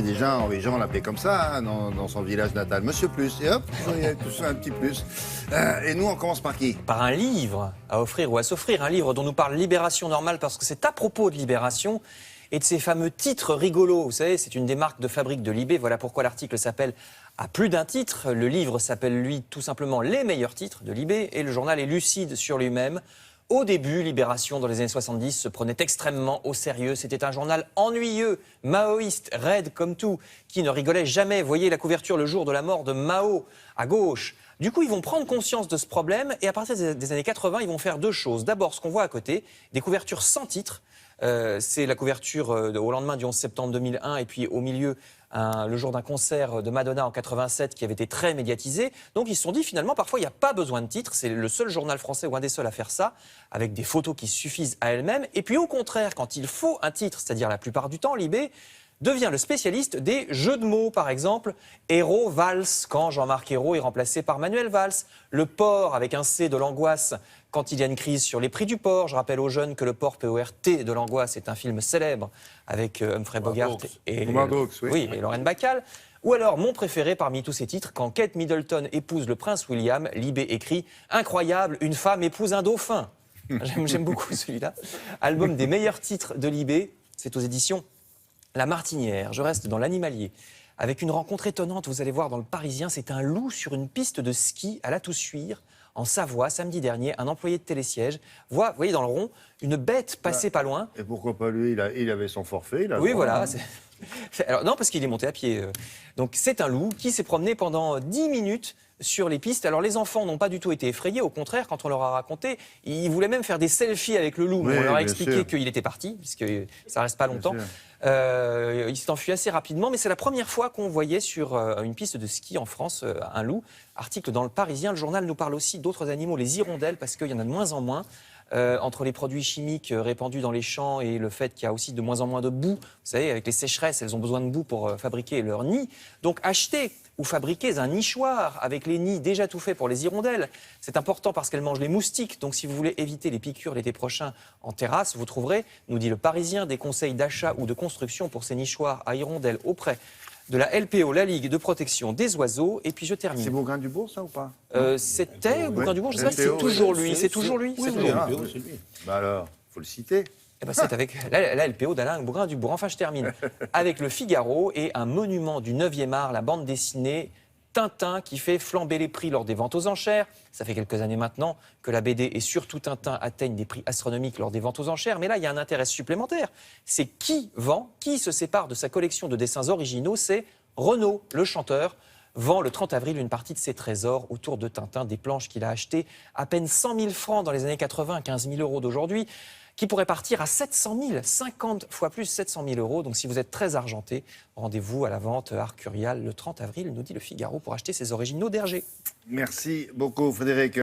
déjà, les gens l'appelaient comme ça, hein, dans son village natal. Monsieur Plus, et hop, il y a tout ça, un petit plus. Et nous, on commence par qui? Par un livre à offrir ou à s'offrir, un livre dont nous parle Libération Normale, parce que c'est à propos de Libération et de ces fameux titres rigolos. Vous savez, c'est une des marques de fabrique de Libé, voilà pourquoi l'article s'appelle « À plus d'un titre ». Le livre s'appelle, lui, tout simplement « Les meilleurs titres » de Libé, et le journal est lucide sur lui-même. Au début, Libération, dans les années 70, se prenait extrêmement au sérieux. C'était un journal ennuyeux, maoïste, raide comme tout, qui ne rigolait jamais. Voyez la couverture le jour de la mort de Mao, à gauche. Du coup, ils vont prendre conscience de ce problème et à partir des années 80, ils vont faire deux choses. D'abord, ce qu'on voit à côté, des couvertures sans titre. C'est la couverture au lendemain du 11 septembre 2001 et puis au milieu, le jour d'un concert de Madonna en 87 qui avait été très médiatisé. Donc ils se sont dit finalement parfois il n'y a pas besoin de titre, c'est le seul journal français ou un des seuls à faire ça, avec des photos qui suffisent à elles-mêmes. Et puis au contraire, quand il faut un titre, c'est-à-dire la plupart du temps, Libé devient le spécialiste des jeux de mots, par exemple, Hérault Valls, quand Jean-Marc Ayrault est remplacé par Manuel Valls, le port avec un C de l'angoisse, quand il y a une crise sur les prix du port. Je rappelle aux jeunes que le port PORT de l'angoisse est un film célèbre avec Humphrey Bogart et Lorraine Bacall. Ou alors, mon préféré parmi tous ces titres, quand Kate Middleton épouse le prince William, Libé écrit « Incroyable, une femme épouse un dauphin ». J'aime beaucoup celui-là. Album des meilleurs titres de Libé, c'est aux éditions La Martinière. Je reste dans l'animalier. Avec une rencontre étonnante, vous allez voir dans Le Parisien, c'est un loup sur une piste de ski à La Toussuire, en Savoie, samedi dernier. Un employé de télésiège voit, vous voyez dans le rond, une bête passer pas loin. Et pourquoi pas lui? Il avait son forfait. Oui, voilà. Alors, non, parce qu'il est monté à pied. Donc c'est un loup qui s'est promené pendant 10 minutes sur les pistes. Alors les enfants n'ont pas du tout été effrayés, au contraire, quand on leur a raconté, ils voulaient même faire des selfies avec le loup. Oui, on leur a bien expliqué sûr. qu'il était parti, puisque ça reste pas longtemps. Il s'est enfui assez rapidement, mais c'est la première fois qu'on voyait sur une piste de ski en France un loup. Article dans Le Parisien, le journal nous parle aussi d'autres animaux, les hirondelles, parce qu'il y en a de moins en moins. Entre les produits chimiques répandus dans les champs et le fait qu'il y a aussi de moins en moins de boue. Vous savez, avec les sécheresses, elles ont besoin de boue pour fabriquer leur nid. Donc achetez ou fabriquez un nichoir avec les nids déjà tout faits pour les hirondelles. C'est important parce qu'elles mangent les moustiques. Donc si vous voulez éviter les piqûres l'été prochain en terrasse, vous trouverez, nous dit Le Parisien, des conseils d'achat ou de construction pour ces nichoirs à hirondelles auprès de la LPO, la Ligue de protection des oiseaux. Et puis je termine. C'est Bougain-Dubourg, ça, ou pas? C'était Bougain-Dubourg, je ne sais pas si LPO, c'est toujours lui. C'est toujours lui. Oui, C'est toujours lui. c'est lui. Bah alors, faut le citer. Eh ben, c'est avec la LPO d'Alain Bougain-Dubourg. Enfin, je termine avec Le Figaro et un monument du 9e art, la bande dessinée Tintin, qui fait flamber les prix lors des ventes aux enchères. Ça fait quelques années maintenant que la BD et surtout Tintin atteignent des prix astronomiques lors des ventes aux enchères. Mais là, il y a un intérêt supplémentaire. C'est qui vend, qui se sépare de sa collection de dessins originaux. C'est Renaud, le chanteur, vend le 30 avril une partie de ses trésors autour de Tintin, des planches qu'il a achetées à peine 100 000 francs dans les années 80, 15 000 euros d'aujourd'hui, qui pourraient partir à 700 000, 50 fois plus, 700 000 euros. Donc si vous êtes très argenté, rendez-vous à la vente Arcurial le 30 avril, nous dit Le Figaro, pour acheter ses originaux d'Hergé. Merci beaucoup, Frédéric.